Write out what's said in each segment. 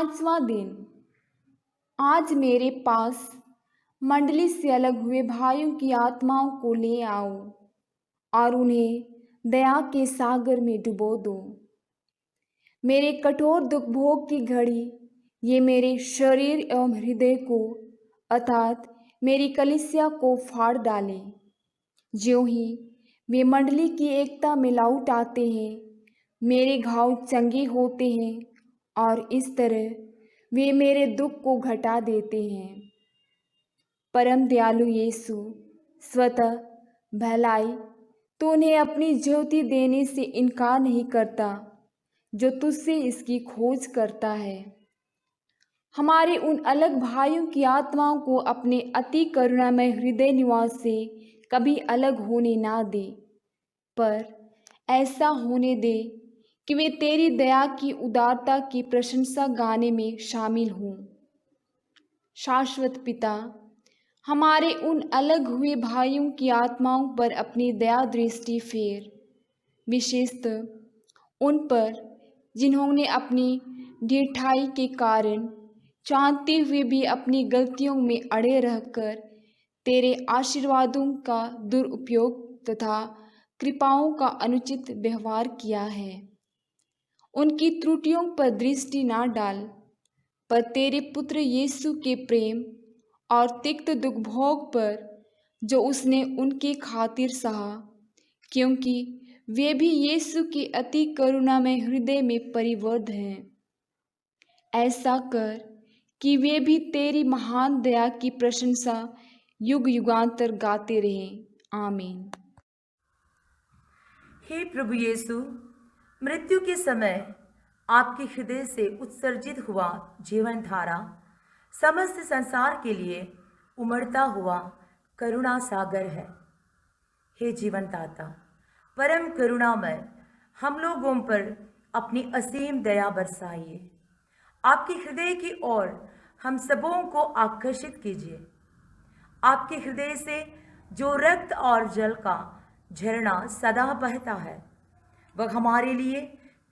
पांचवां दिन। आज मेरे पास मंडली से अलग हुए भाइयों की आत्माओं को ले आओ और उन्हें दया के सागर में डुबो दो। मेरे कठोर दुख भोग की घड़ी ये मेरे शरीर एवं हृदय को अर्थात मेरी कलीसिया को फाड़ डाले। ज्यों ही वे मंडली की एकता में लौट आते हैं, मेरे घाव चंगे होते हैं और इस तरह वे मेरे दुख को घटा देते हैं। परम दयालु यीशु, स्वतः भलाई तो उन्हें अपनी ज्योति देने से इनकार नहीं करता जो तुझसे इसकी खोज करता है। हमारे उन अलग भाइयों की आत्माओं को अपने अति करुणामय हृदय निवास से कभी अलग होने ना दे, पर ऐसा होने दे कि वे तेरी दया की उदारता की प्रशंसा गाने में शामिल हों। शाश्वत पिता, हमारे उन अलग हुए भाइयों की आत्माओं पर अपनी दया दृष्टि फेर, विशेषतः उन पर जिन्होंने अपनी ढिठाई के कारण जानते हुए भी अपनी गलतियों में अड़े रहकर तेरे आशीर्वादों का दुरुपयोग तथा कृपाओं का अनुचित व्यवहार किया है। उनकी त्रुटियों पर दृष्टि ना डाल, पर तेरे पुत्र यीशु के प्रेम और तिक्त दुख भोग पर जो उसने उनके खातिर सहा, क्योंकि वे भी यीशु के अति करुणामय हृदय में परिबद्ध हैं। ऐसा कर कि वे भी तेरी महान दया की प्रशंसा युग युगांतर गाते रहें। आमीन। हे प्रभु यीशु, मृत्यु के समय आपके हृदय से उत्सर्जित हुआ जीवन धारा समस्त संसार के लिए उमड़ता हुआ करुणा सागर है। हे जीवन दाता, परम करुणामय, हम लोगों पर अपनी असीम दया बरसाइए। आपके हृदय की ओर हम सबों को आकर्षित कीजिए। आपके हृदय से जो रक्त और जल का झरना सदा बहता है, वह हमारे लिए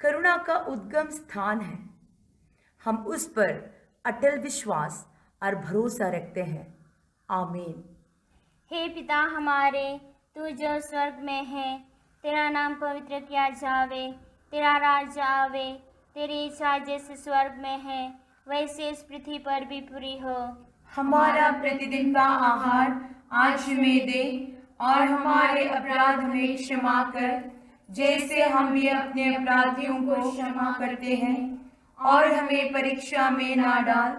करुणा का उद्गम स्थान है। हम उस पर अटल विश्वास और भरोसा रखते हैं। आमीन। हे पिता हमारे, तू जो स्वर्ग में है, तेरा नाम पवित्र किया जावे, तेरा राज्य आवे, तेरी इच्छा जैसे स्वर्ग में है वैसे इस पृथ्वी पर भी पूरी हो। हमारा प्रतिदिन का आहार आज हमें दे और हमारे अपराध हमें क्षमा कर, जैसे हम भी अपने अपराधियों को क्षमा करते हैं, और हमें परीक्षा में ना डाल,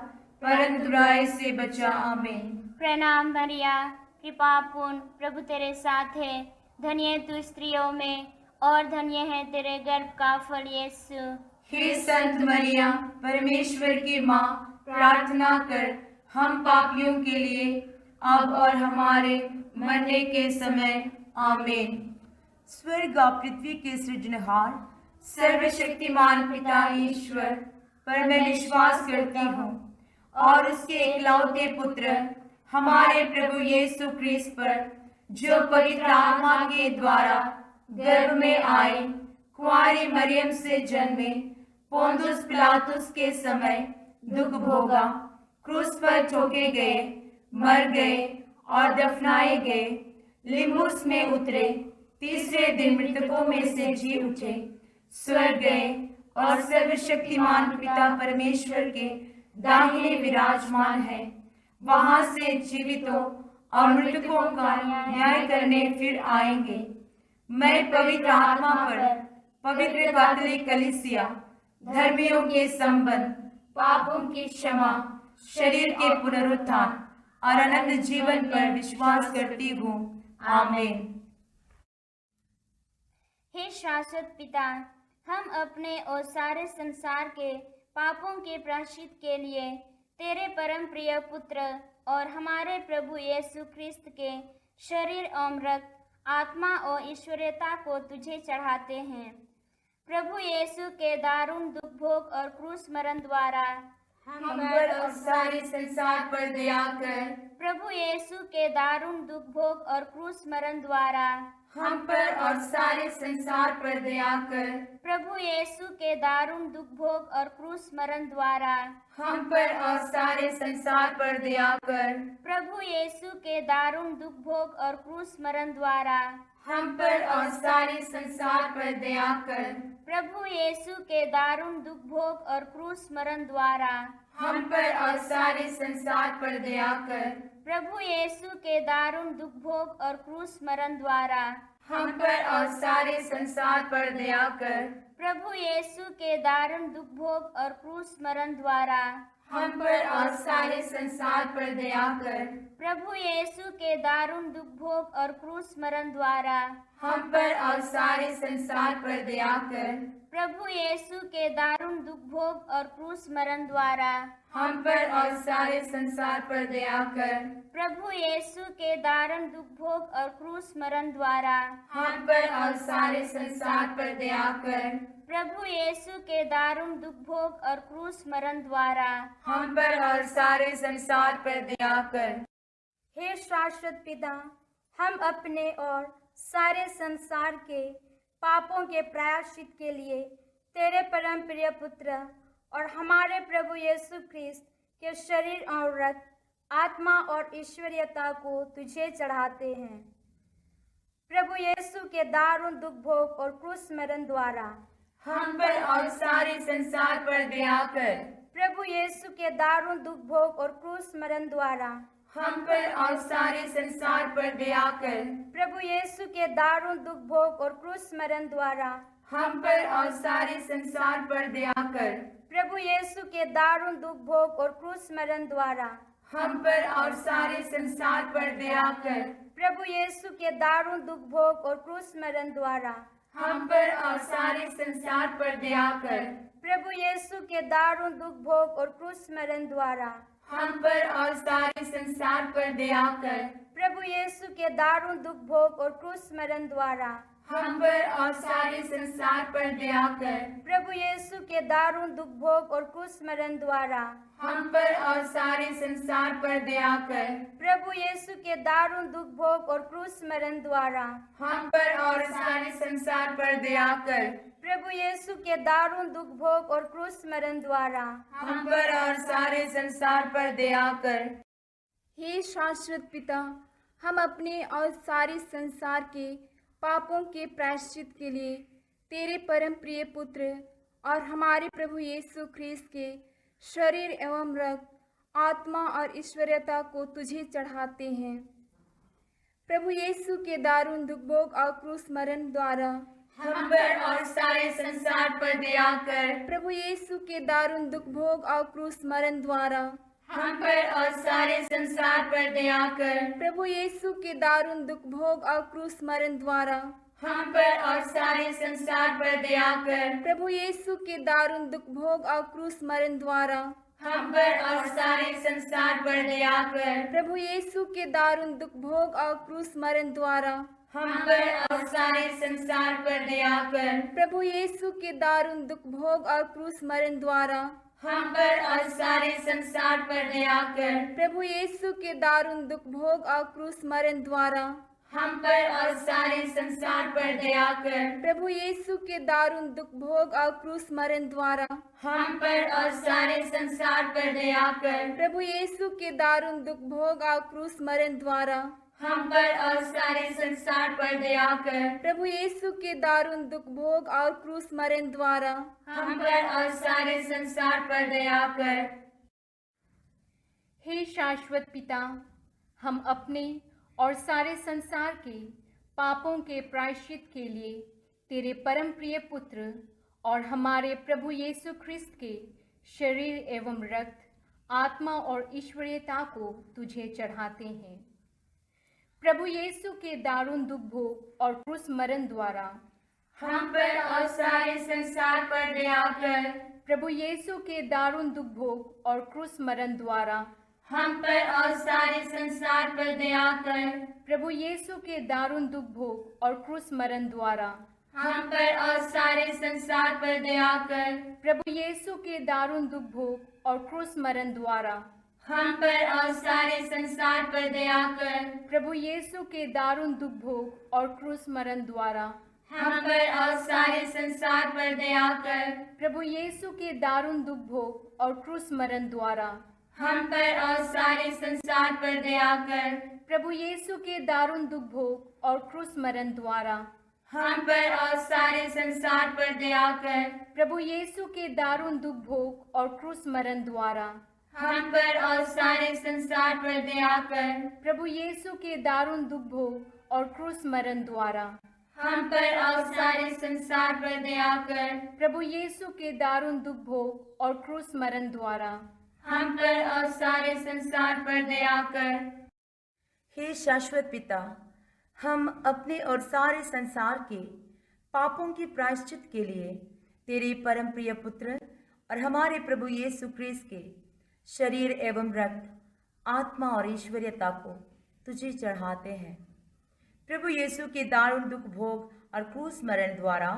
परंतु बुराई से बचा। आमीन। प्रणाम मरिया, कृपा पूर्ण, प्रभु तेरे साथ है, धन्य तू स्त्रियों में और धन्य है तेरे गर्भ का फल यीशु। हे संत मरिया, परमेश्वर की माँ, प्रार्थना कर हम पापियों के लिए अब और हमारे मरने के समय। आमीन। स्वर्ग और पृथ्वी के सृजनहार सर्वशक्तिमान पिता ईश्वर पर मैं विश्वास करती हूँ और उसके इकलौते पुत्र हमारे प्रभु यीशु क्रिस्त पर, जो पवित्र आत्मा के द्वारा गर्भ में आए, कुंवारी मरियम से जन्मे, पोंदुस पिलातुस के समय दुख भोगा, क्रूस पर ठोके गए, मर गए और दफनाए गए, लिम्बुस में उतरे, तीसरे दिन मृतकों में से जी उठे, स्वर्ग गए और सर्वशक्तिमान पिता परमेश्वर के दाहिने विराजमान है। वहां से जीवितों और मृतकों का न्याय करने फिर आएंगे। मैं पवित्र आत्मा पर, पवित्र कैथोलिक कलीसिया, धर्मियों के संबंध, पापों की क्षमा, शरीर के पुनरुत्थान और अनंत जीवन पर विश्वास करती हूँ। आमीन। हे शाश्वत पिता, हम अपने और सारे संसार के पापों के प्रायश्चित के लिए तेरे परम प्रिय पुत्र और हमारे प्रभु यीशु क्रिस्त के शरीर एवं रक्त, आत्मा और ईश्वरीयता को तुझे चढ़ाते हैं। प्रभु यीशु के दारुण दुख भोग और क्रूस मरण द्वारा हम पर और सारे संसार पर दया कर। प्रभु यीशु के दारुण दुख भोग और क्रूस मरण द्वारा हम पर और सारे संसार पर दया कर। प्रभु यीशु के दारुण दुख भोग और क्रूस मरण द्वारा हम पर और सारे संसार पर दया कर। प्रभु यीशु के दारुण दुख भोग और क्रूस मरण द्वारा हम पर और सारे संसार पर दया कर। प्रभु यीशु के दारुण दुख भोग और क्रूस मरण द्वारा हम पर और सारे संसार पर दया कर। प्रभु यीशु के दारुण दुख भोग और क्रूस मरण द्वारा हम पर और सारे संसार पर दया कर। प्रभु यीशु के दारुण दुख भोग और क्रूस मरण द्वारा हम पर और सारे संसार पर दया कर। प्रभु यीशु के दारुण दुख भोग और क्रूस मरण द्वारा हम पर और सारे संसार पर दया कर। प्रभु यीशु के दारुण दुख भोग और क्रूस मरण द्वारा हम पर और सारे संसार पर दया कर। प्रभु यीशु के दारुण दुख भोग और क्रूस मरण द्वारा हम पर और सारे संसार पर दया कर। प्रभु यीशु के दारुण दुख भोग और क्रूस मरण द्वारा हम पर और सारे संसार पर दया कर। हे शाश्वत पिता, हम अपने और सारे संसार के पापों के प्रायश्चित के लिए तेरे परम प्रिय पुत्र और हमारे प्रभु यीशु ख्रिस्त के शरीर और रक्त, आत्मा और ईश्वरीयता को तुझे चढ़ाते हैं। प्रभु यीशु के दारुण दुख भोग और क्रूस मरण द्वारा हम पर और सारे संसार पर दया कर। प्रभु यीशु के दारुण दुख भोग और क्रूस मरण द्वारा हम पर और सारे संसार पर दया कर। प्रभु यीशु के दारुण दुख भोग और क्रूस मरण द्वारा हम पर और सारे संसार पर दया कर। प्रभु यीशु के दारुण दुख भोग और क्रूस मरण द्वारा हम पर और सारे संसार पर दया कर। प्रभु यीशु के दारुण दुख भोग और क्रूस मरण द्वारा हम पर और सारे संसार पर दया कर। प्रभु यीशु के दारुण दुख भोग और क्रूस मरण द्वारा हम पर और सारे संसार पर दया कर। प्रभु यीशु के दारुण दुख भोग और क्रूस मरण द्वारा हम पर और सारे संसार पर दया कर। प्रभु यीशु के दारुण दुख भोग और क्रूस मरण द्वारा हम पर और सारे संसार पर दया कर। प्रभु यीशु के दारुण दुख भोग और क्रूस मरण द्वारा हम पर और सारे संसार पर दया कर। प्रभु यीशु के दारुण दुख भोग और क्रूस मरण द्वारा हम पर और सारे संसार पर दया कर। हे शाश्वत पिता, हम अपने और सारे संसार के पापों के प्रायश्चित के लिए तेरे परम प्रिय पुत्र और हमारे प्रभु यीशु ख्रिस्त के शरीर एवं रक्त, आत्मा और ईश्वरीयता को तुझे चढ़ाते हैं। प्रभु यीशु के दारुण दुख भोग और क्रूस मरण द्वारा हम पर और सारे संसार पर दया कर। प्रभु यीशु के दारुण दुख भोग और क्रूस मरण द्वारा हम पर और सारे संसार पर दया कर। प्रभु यीशु के दारुण दुख भोग और क्रूस मरण द्वारा हम पर और सारे संसार पर दया कर। प्रभु यीशु के दारुण दुख भोग और क्रूस मरण द्वारा हम पर और सारे संसार पर दया कर। प्रभु यीशु के दारुण दुख भोग और क्रूस मरण द्वारा हम पर और सारे संसार पर दया कर। प्रभु यीशु के दारुण दुख भोग और क्रूस मरण द्वारा हम पर और सारे संसार पर दया कर। प्रभु यीशु के दारुण दुख भोग और क्रूस मरण द्वारा हम पर और सारे संसार पर दया कर। प्रभु यीशु के दारुण दुख भोग और क्रूस मरण द्वारा हम पर और सारे संसार पर दया कर। प्रभु यीशु के दारुण दुख भोग और क्रूस मरण द्वारा हम पर और सारे संसार पर दया कर। प्रभु यीशु के दारुण दुख भोग और क्रूस मरण द्वारा हम पर और सारे संसार पर दया कर। हे शाश्वत पिता, हम अपने और सारे संसार के पापों के प्रायश्चित के लिए तेरे परम प्रिय पुत्र और हमारे प्रभु यीशु ख्रिस्त के शरीर एवं रक्त, आत्मा और ईश्वरीयता को तुझे चढ़ाते हैं। प्रभु यीशु के दारुण दुख भोग और क्रूस मरण द्वारा हम पर और सारे संसार पर दया कर। प्रभु यीशु के दारुण दुख भोग और क्रूस मरण द्वारा हम पर और सारे संसार पर दया कर। प्रभु यीशु के दारुण दुख भोग और क्रूस मरण द्वारा हम पर और सारे संसार पर दया कर। प्रभु यीशु के दारुण दुख भोग और क्रूस मरण द्वारा हम पर और सारे संसार पर दया कर। प्रभु यीशु के दारुण दुख भोग और क्रूस मरण द्वारा हम पर और सारे संसार पर दया कर। प्रभु यीशु के दारुण दुख भोग और क्रूस मरण द्वारा हम पर और सारे संसार पर दया कर। प्रभु यीशु के दारुण दुख भोग और क्रूस मरण द्वारा हम पर और सारे संसार पर दया कर। प्रभु यीशु के दारुण दुख भोग और क्रूस मरण द्वारा हम पर और सारे संसार पर दया कर। प्रभु यीशु के दारुण दुख भोग और क्रूस मरण द्वारा हम पर और सारे संसार पर दया कर। प्रभु यीशु के दारुण दुख भोग और क्रूस मरण द्वारा हम पर और सारे संसार पर दया कर। हे शाश्वत पिता, हम अपने और सारे संसार के पापों के प्रायश्चित के लिए तेरे परम प्रिय पुत्र और हमारे प्रभु यीशु क्रिस्त के शरीर एवं रक्त, आत्मा और ईश्वरीयता को तुझे चढ़ाते हैं। प्रभु यीशु के दारुण दुख भोग और क्रूस मरण द्वारा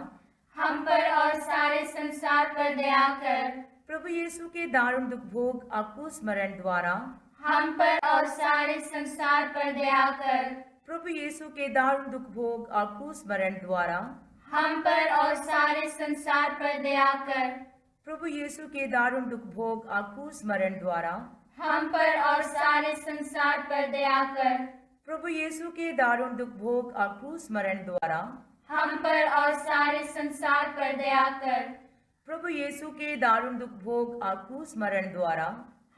हम पर और सारे संसार पर दया कर। प्रभु यीशु के दारुण दुख भोग और क्रूस मरण द्वारा हम पर और सारे संसार पर दया कर। प्रभु यीशु के दारुण दुख भोग और क्रूस मरण द्वारा हम पर और सारे संसार पर दया कर। प्रभु यीशु के दारुण दुख भोग और क्रूस मरण द्वारा हम पर और सारे संसार पर दया कर। प्रभु यीशु के दारुण दुख भोग और क्रूस मरण द्वारा हम पर और सारे संसार पर दया कर। प्रभु यीशु के दारुण दुख भोग और क्रूस मरण द्वारा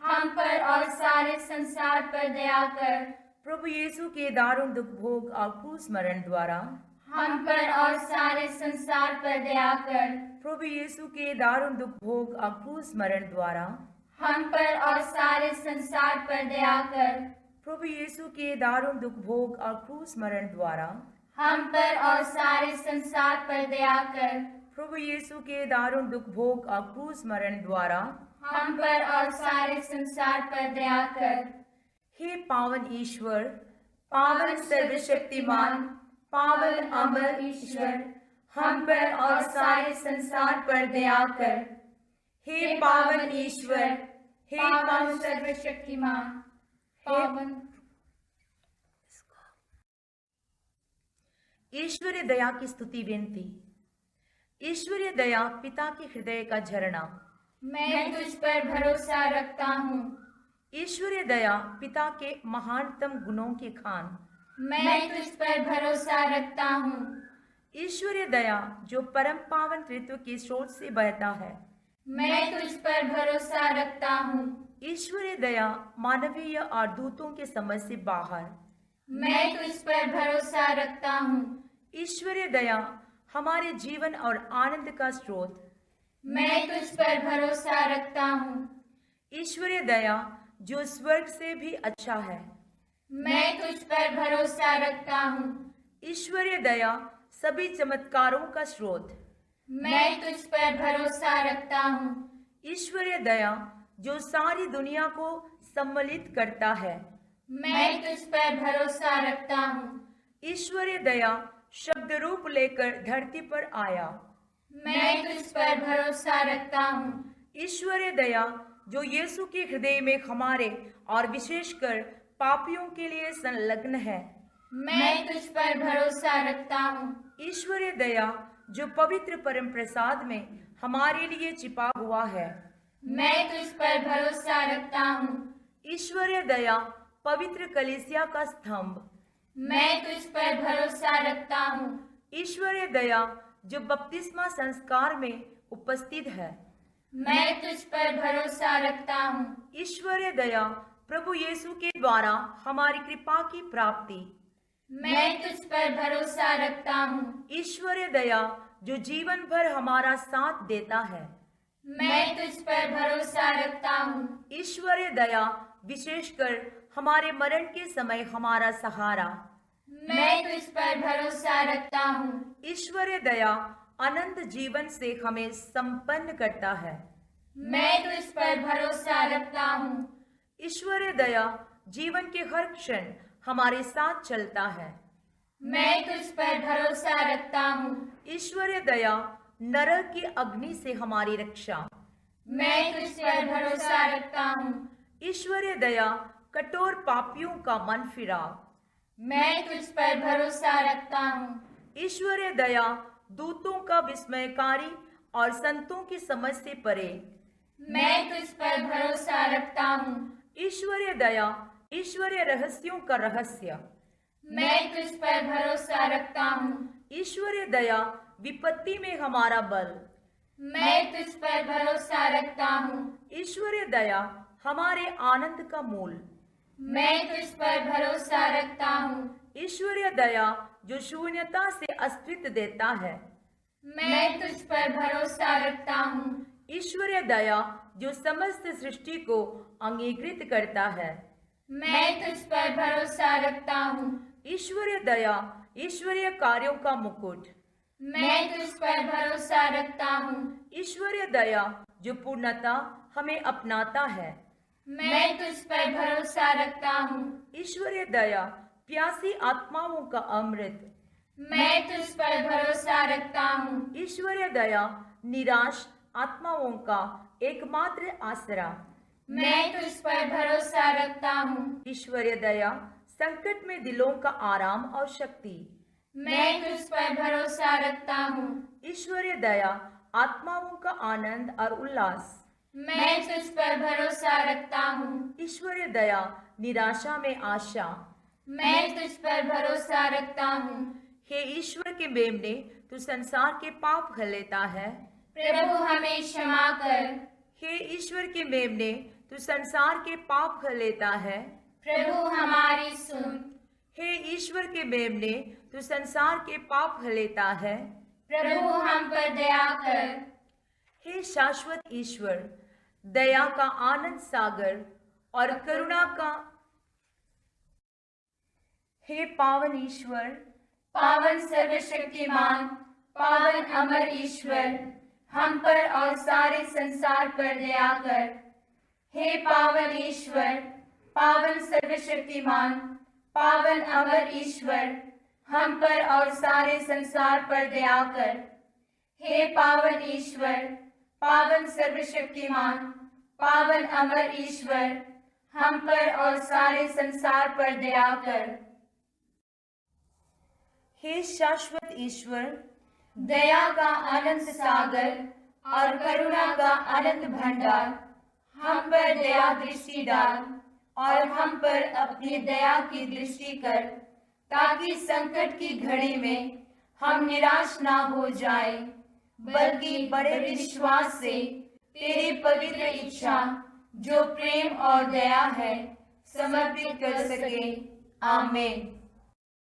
हम पर और सारे संसार पर दया कर। प्रभु यीशु के दारुण दुख भोग और क्रूस मरण द्वारा हम पर और सारे संसार पर दया कर। प्रभु यीशु के दारुण दुख भोग और क्रूस मरण द्वारा हम पर और सारे संसार पर दया कर। प्रभु यीशु के दारुण दुख भोग और क्रूस मरण द्वारा हम पर और सारे संसार पर दया कर। प्रभु यीशु के दारुण दुख भोग और क्रूस मरण द्वारा हम पर और सारे संसार पर दया कर। हे पावन ईश्वर, पावन सर्वशक्तिमान, पावन अमर ईश्वर, हम पर और सारे संसार पर दया कर। हे पावन ईश्वर, हे पावन सर्वशक्तिमान, पावन ईश्वरीय दया की स्तुति विनती। ईश्वरीय दया पिता के हृदय का झरना। मैं तुझ पर भरोसा रखता हूँ। ईश्वरीय दया पिता के महानतम गुणों की खान। मैं तुझ पर भरोसा रखता हूँ। ईश्वरीय दया जो परम पावन ऋतु के स्रोत से बहता है। मैं तुझ पर भरोसा रखता हूँ। ईश्वरीय दया मानवीय और दूतों के समझ से बाहर। मैं तुझ पर भरोसा रखता हूँ। ईश्वरीय दया हमारे जीवन और आनंद का स्रोत। मैं तुझ पर भरोसा रखता हूँ। ईश्वरीय दया जो स्वर्ग से भी अच्छा है। मैं तुझ पर भरोसा रखता हूँ। ईश्वरीय दया सभी चमत्कारों का स्रोत। मैं तुझ पर भरोसा रखता हूँ। ईश्वरीय दया जो सारी दुनिया को सम्मिलित करता है। मैं तुझ पर भरोसा रखता हूँ। ईश्वरीय दया शब्द रूप लेकर धरती पर आया। मैं तुझ पर भरोसा रखता हूँ। ईश्वरीय दया जो यीशु के हृदय में हमारे और विशेषकर पापियों के लिए संलग्न है। मैं तुझ पर भरोसा रखता हूँ। ईश्वरीय दया जो पवित्र परम प्रसाद में हमारे लिए छिपा हुआ है। मैं तुझ पर भरोसा रखता हूँ। ईश्वरीय दया पवित्र कलीसिया का स्तंभ। मैं तुझ पर भरोसा रखता हूँ। ईश्वरीय दया जो बपतिस्मा संस्कार में उपस्थित है। मैं तुझ पर भरोसा रखता हूँ। ईश्वरीय दया प्रभु यीशु के द्वारा हमारी कृपा की प्राप्ति। मैं तुझ पर भरोसा रखता हूँ। ईश्वरीय दया जो जीवन भर हमारा साथ देता है। मैं तुझ पर भरोसा रखता हूँ। ईश्वरीय दया विशेषकर हमारे मरण के समय हमारा सहारा। मैं तुझ पर भरोसा रखता हूँ। ईश्वरीय दया अनंत जीवन से हमें संपन्न करता है। मैं तुझ पर भरोसा रखता हूँ। ईश्वरीय दया जीवन के हर क्षण हमारे साथ चलता है। मैं तुझ पर भरोसा रखता हूँ। ईश्वरीय दया नरक की अग्नि से हमारी रक्षा। मैं तुझ पर भरोसा रखता हूँ। ईश्वरीय दया कठोर पापियों का मन फिराव। मैं तुझ पर भरोसा रखता हूँ। ईश्वरीय दया दूतों का विस्मयकारी और संतों की समझ से परे। मैं तुझ पर भरोसा रखता हूँ। ईश्वरीय दया ईश्वरीय रहस्यों का रहस्य। मैं तुझ पर भरोसा रखता हूँ। ईश्वरीय दया विपत्ति में हमारा बल। मैं तुझ पर भरोसा रखता हूँ। ईश्वरीय दया हमारे आनंद का मूल। मैं तुझ पर भरोसा रखता हूँ। ईश्वरीय दया जो शून्यता से अस्तित्व देता है। मैं तुझ पर भरोसा रखता हूँ। ईश्वरीय दया जो समस्त सृष्टि को अंगीकृत करता है। मैं तुझ पर भरोसा रखता हूँ। ईश्वरीय दया ईश्वरीय कार्यों का मुकुट। मैं तुझ पर भरोसा रखता हूँ। ईश्वरीय दया जो पूर्णता हमें अपनाता है। मैं तुझ पर भरोसा रखता हूँ। ईश्वरीय दया प्यासी आत्माओं का अमृत। मैं तुझ पर भरोसा रखता हूँ। ईश्वरीय दया निराश आत्माओं का एकमात्र आसरा। मैं तुझ पर भरोसा रखता हूँ। ईश्वरीय दया संकट में दिलों का आराम और शक्ति। मैं तुझ पर भरोसा रखता हूँ। ईश्वरीय दया आत्माओं का आनंद और उल्लास। मैं तुझ पर भरोसा रखता हूँ। ईश्वरीय दया निराशा में आशा। मैं तुझ पर भरोसा रखता हूँ। हे ईश्वर के मेमने तू संसार के पाप हर लेता है। प्रभु हमें क्षमा कर। हे ईश्वर के मेमने तू संसार के पाप हर लेता है। प्रभु हमारी सुन। हे ईश्वर के मेमने तू संसार के पाप हर लेता है। प्रभु हम पर दया कर। हे शाश्वत ईश्वर दया का आनंद सागर और करुणा का हे पावन ईश्वर पावन सर्वशक्तिमान पावन अमर ईश्वर हम पर और सारे संसार पर दया कर। हे पावन ईश्वर पावन सर्वशक्तिमान पावन अमर ईश्वर हम पर और सारे संसार पर दया कर। हे पावन ईश्वर पावन सर्वशक्तिमान पावन अमर ईश्वर हम पर और सारे संसार पर दया कर। हे शाश्वत ईश्वर दया का अनंत सागर और करुणा का अनंत भंडार हम पर दया दृष्टि डाल और हम पर अपनी दया की दृष्टि कर, ताकि संकट की घड़ी में हम निराश ना हो जाए, बल्कि बड़े विश्वास से तेरी पवित्र इच्छा जो प्रेम और दया है समर्पित कर सके। आमीन।